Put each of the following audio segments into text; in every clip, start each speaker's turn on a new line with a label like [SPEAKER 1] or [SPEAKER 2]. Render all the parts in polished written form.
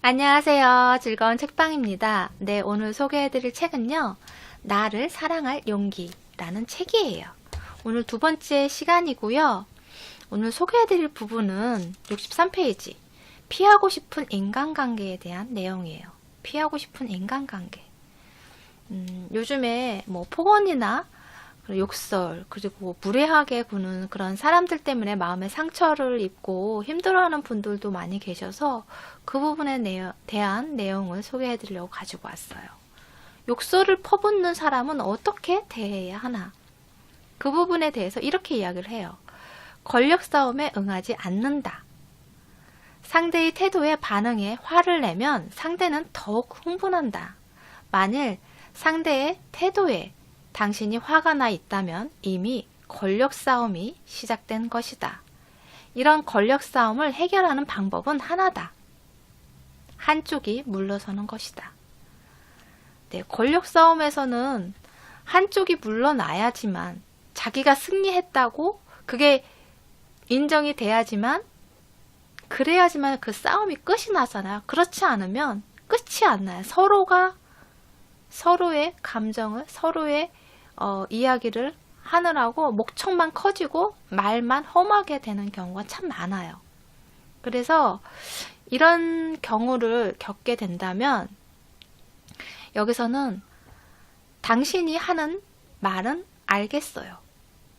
[SPEAKER 1] 안녕하세요. 즐거운 책방입니다. 네, 오늘 소개해드릴 책은요. 나를 사랑할 용기라는 책이에요. 오늘 두 번째 시간이고요. 오늘 소개해드릴 부분은 63페이지. 피하고 싶은 인간관계에 대한 내용이에요. 피하고 싶은 인간관계. 요즘에 뭐 폭언이나 욕설, 그리고 무례하게 구는 그런 사람들 때문에 마음의 상처를 입고 힘들어하는 분들도 많이 계셔서 그 부분에 대한 내용을 소개해 드리려고 가지고 왔어요. 욕설을 퍼붓는 사람은 어떻게 대해야 하나? 그 부분에 대해서 이렇게 이야기를 해요. 권력 싸움에 응하지 않는다. 상대의 태도에 반응해 화를 내면 상대는 더욱 흥분한다. 만일 상대의 태도에 당신이 화가 나 있다면 이미 권력 싸움이 시작된 것이다. 이런 권력 싸움을 해결하는 방법은 하나다. 한쪽이 물러서는 것이다. 네, 권력 싸움에서는 한쪽이 물러나야지만 자기가 승리했다고 그게 인정이 돼야지만 그래야지만 그 싸움이 끝이 나잖아요. 그렇지 않으면 끝이 안 나요. 서로의 감정을 서로의 이야기를 하느라고 목청만 커지고 말만 험하게 되는 경우가 참 많아요. 그래서 이런 경우를 겪게 된다면 여기서는 당신이 하는 말은 알겠어요.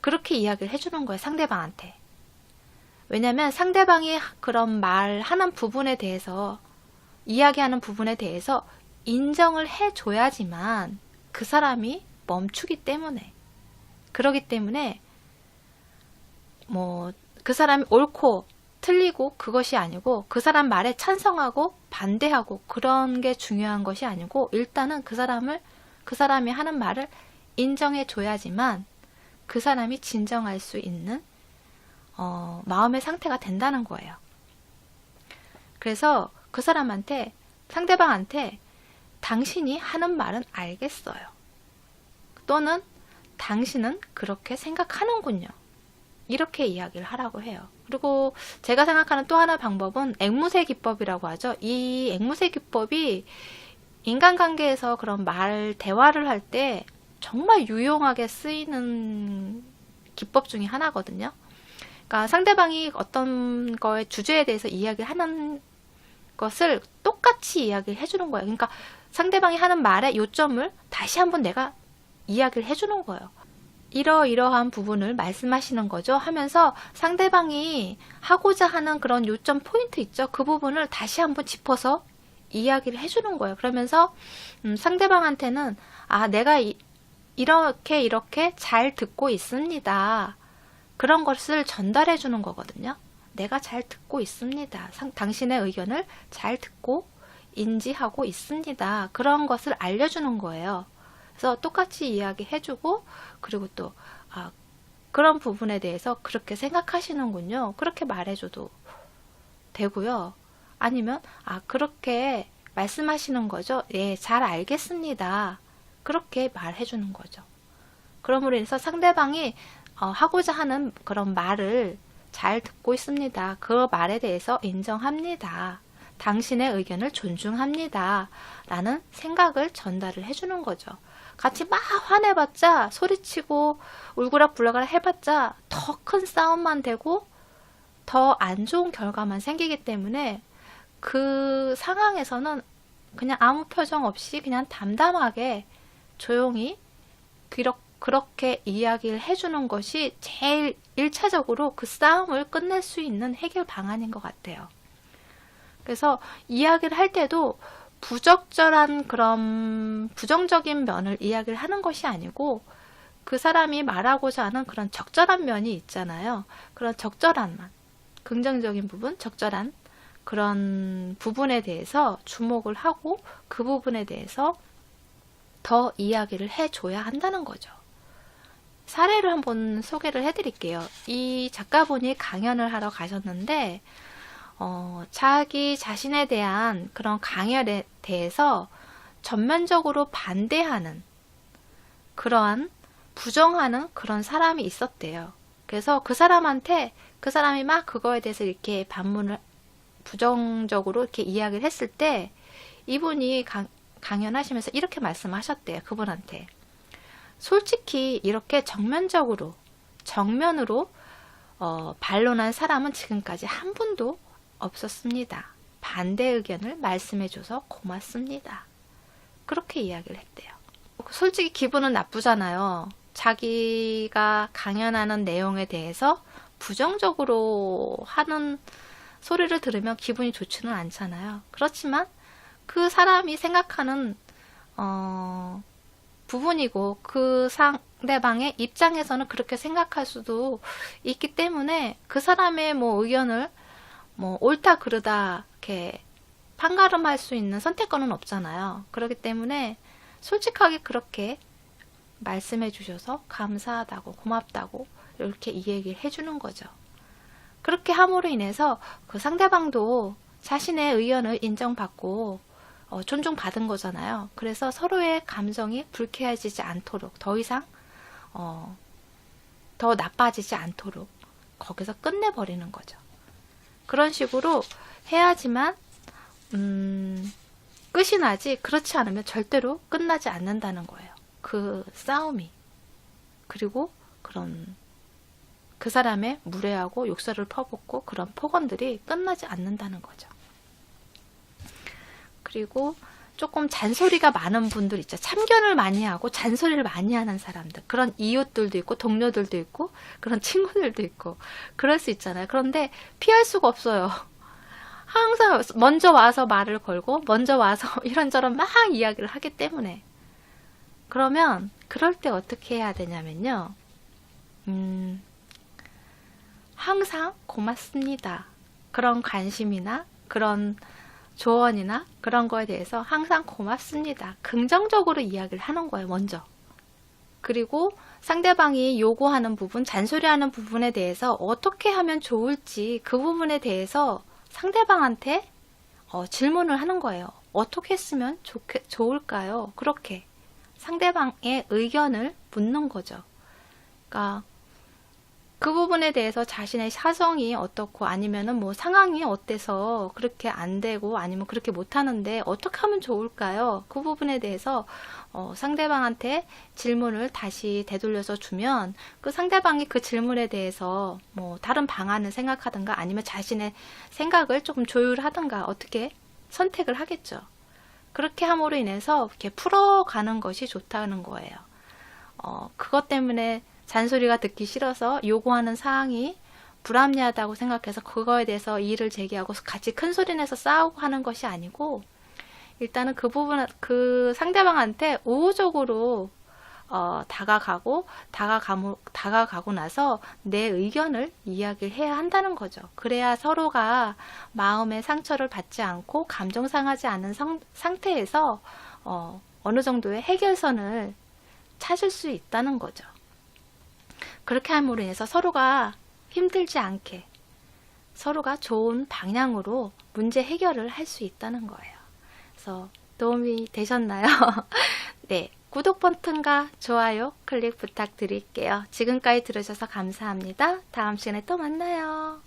[SPEAKER 1] 그렇게 이야기를 해주는 거예요. 상대방한테. 왜냐하면 상대방이 그런 말하는 부분에 대해서 이야기하는 부분에 대해서 인정을 해줘야지만 그 사람이 멈추기 때문에 그러기 때문에 뭐 그 사람이 옳고 틀리고 그것이 아니고 그 사람 말에 찬성하고 반대하고 그런 게 중요한 것이 아니고 일단은 그 사람이 하는 말을 인정해 줘야지만 그 사람이 진정할 수 있는 마음의 상태가 된다는 거예요. 그래서 그 사람한테 상대방한테 당신이 하는 말은 알겠어요. 또는 당신은 그렇게 생각하는군요. 이렇게 이야기를 하라고 해요. 그리고 제가 생각하는 또 하나 방법은 앵무새 기법이라고 하죠. 이 앵무새 기법이 인간관계에서 그런 대화를 할 때 정말 유용하게 쓰이는 기법 중에 하나거든요. 그러니까 상대방이 어떤 거에 주제에 대해서 이야기를 하는 것을 똑같이 이야기를 해주는 거예요. 그러니까 상대방이 하는 말의 요점을 다시 한번 내가 이야기를 해주는 거예요. 이러이러한 부분을 말씀하시는 거죠 하면서 상대방이 하고자 하는 그런 요점 포인트 있죠. 그 부분을 다시 한번 짚어서 이야기를 해주는 거예요. 그러면서 상대방한테는 내가 이렇게 잘 듣고 있습니다. 그런 것을 전달해 주는 거거든요. 내가 잘 듣고 있습니다. 당신의 의견을 잘 듣고 인지하고 있습니다. 그런 것을 알려주는 거예요. 그래서 똑같이 이야기해주고 그리고 또 그런 부분에 대해서 그렇게 생각하시는군요. 그렇게 말해줘도 되고요. 아니면 그렇게 말씀하시는 거죠. 예, 잘 알겠습니다. 그렇게 말해주는 거죠. 그러므로 인해서 상대방이 하고자 하는 그런 말을 잘 듣고 있습니다. 그 말에 대해서 인정합니다. 당신의 의견을 존중합니다. 라는 생각을 전달을 해주는 거죠. 같이 막 화내봤자 소리치고 울그락불락을 해봤자 더 큰 싸움만 되고 더 안 좋은 결과만 생기기 때문에 그 상황에서는 그냥 아무 표정 없이 그냥 담담하게 조용히 그렇게 이야기를 해주는 것이 제일 1차적으로 그 싸움을 끝낼 수 있는 해결 방안인 것 같아요. 그래서 이야기를 할 때도 부적절한 그런 부정적인 면을 이야기를 하는 것이 아니고 그 사람이 말하고자 하는 그런 적절한 면이 있잖아요. 그런 적절한 만, 긍정적인 부분, 적절한 그런 부분에 대해서 주목을 하고 그 부분에 대해서 더 이야기를 해줘야 한다는 거죠. 사례를 한번 소개를 해드릴게요. 이 작가분이 강연을 하러 가셨는데 자기 자신에 대한 그런 강연에 대해서 전면적으로 반대하는 그러한 부정하는 그런 사람이 있었대요. 그래서 그 사람한테 그 사람이 막 그거에 대해서 이렇게 반문을 부정적으로 이렇게 이야기를 했을 때 이분이 강연하시면서 이렇게 말씀하셨대요. 그분한테. 솔직히 이렇게 정면으로 반론한 사람은 지금까지 한 분도 없었습니다. 반대 의견을 말씀해줘서 고맙습니다. 그렇게 이야기를 했대요. 솔직히 기분은 나쁘잖아요. 자기가 강연하는 내용에 대해서 부정적으로 하는 소리를 들으면 기분이 좋지는 않잖아요. 그렇지만 그 사람이 생각하는 부분이고 그 상대방의 입장에서는 그렇게 생각할 수도 있기 때문에 그 사람의 뭐 의견을 뭐 옳다 그르다 이렇게 판가름할 수 있는 선택권은 없잖아요. 그렇기 때문에 솔직하게 그렇게 말씀해 주셔서 감사하다고 고맙다고 이렇게 이 얘기를 해주는 거죠. 그렇게 함으로 인해서 그 상대방도 자신의 의견을 인정받고 존중받은 거잖아요. 그래서 서로의 감정이 불쾌해지지 않도록 더 이상 더 나빠지지 않도록 거기서 끝내버리는 거죠. 그런 식으로 해야지만 끝이 나지, 그렇지 않으면 절대로 끝나지 않는다는 거예요. 그 싸움이. 그리고 그 사람의 무례하고 욕설을 퍼붓고 그런 폭언들이 끝나지 않는다는 거죠. 그리고 조금 잔소리가 많은 분들 있죠. 참견을 많이 하고 잔소리를 많이 하는 사람들. 그런 이웃들도 있고 동료들도 있고 그런 친구들도 있고 그럴 수 있잖아요. 그런데 피할 수가 없어요. 항상 먼저 와서 말을 걸고 먼저 와서 이런저런 막 이야기를 하기 때문에. 그러면 그럴 때 어떻게 해야 되냐면요. 항상 고맙습니다. 그런 관심이나 그런 조언이나 그런 거에 대해서 항상 고맙습니다. 긍정적으로 이야기를 하는 거예요, 먼저. 그리고 상대방이 요구하는 부분, 잔소리하는 부분에 대해서 어떻게 하면 좋을지 그 부분에 대해서 상대방한테 질문을 하는 거예요. 어떻게 했으면 좋을까요? 그렇게 상대방의 의견을 묻는 거죠. 그러니까 그 부분에 대해서 자신의 사정이 어떻고 아니면은 뭐 상황이 어때서 그렇게 안 되고 아니면 그렇게 못 하는데 어떻게 하면 좋을까요? 그 부분에 대해서 상대방한테 질문을 다시 되돌려서 주면 그 상대방이 그 질문에 대해서 뭐 다른 방안을 생각하든가 아니면 자신의 생각을 조금 조율하든가 어떻게 선택을 하겠죠. 그렇게 함으로 인해서 이렇게 풀어가는 것이 좋다는 거예요. 그것 때문에 잔소리가 듣기 싫어서 요구하는 사항이 불합리하다고 생각해서 그거에 대해서 이의를 제기하고 같이 큰 소리 내서 싸우고 하는 것이 아니고 일단은 그 부분, 그 상대방한테 우호적으로 다가가고 나서 내 의견을 이야기를 해야 한다는 거죠. 그래야 서로가 마음의 상처를 받지 않고 감정 상하지 않은 상태에서 어느 정도의 해결선을 찾을 수 있다는 거죠. 그렇게 함으로 인해서 서로가 힘들지 않게 서로가 좋은 방향으로 문제 해결을 할 수 있다는 거예요. 그래서 도움이 되셨나요? 네, 구독 버튼과 좋아요 클릭 부탁드릴게요. 지금까지 들으셔서 감사합니다. 다음 시간에 또 만나요.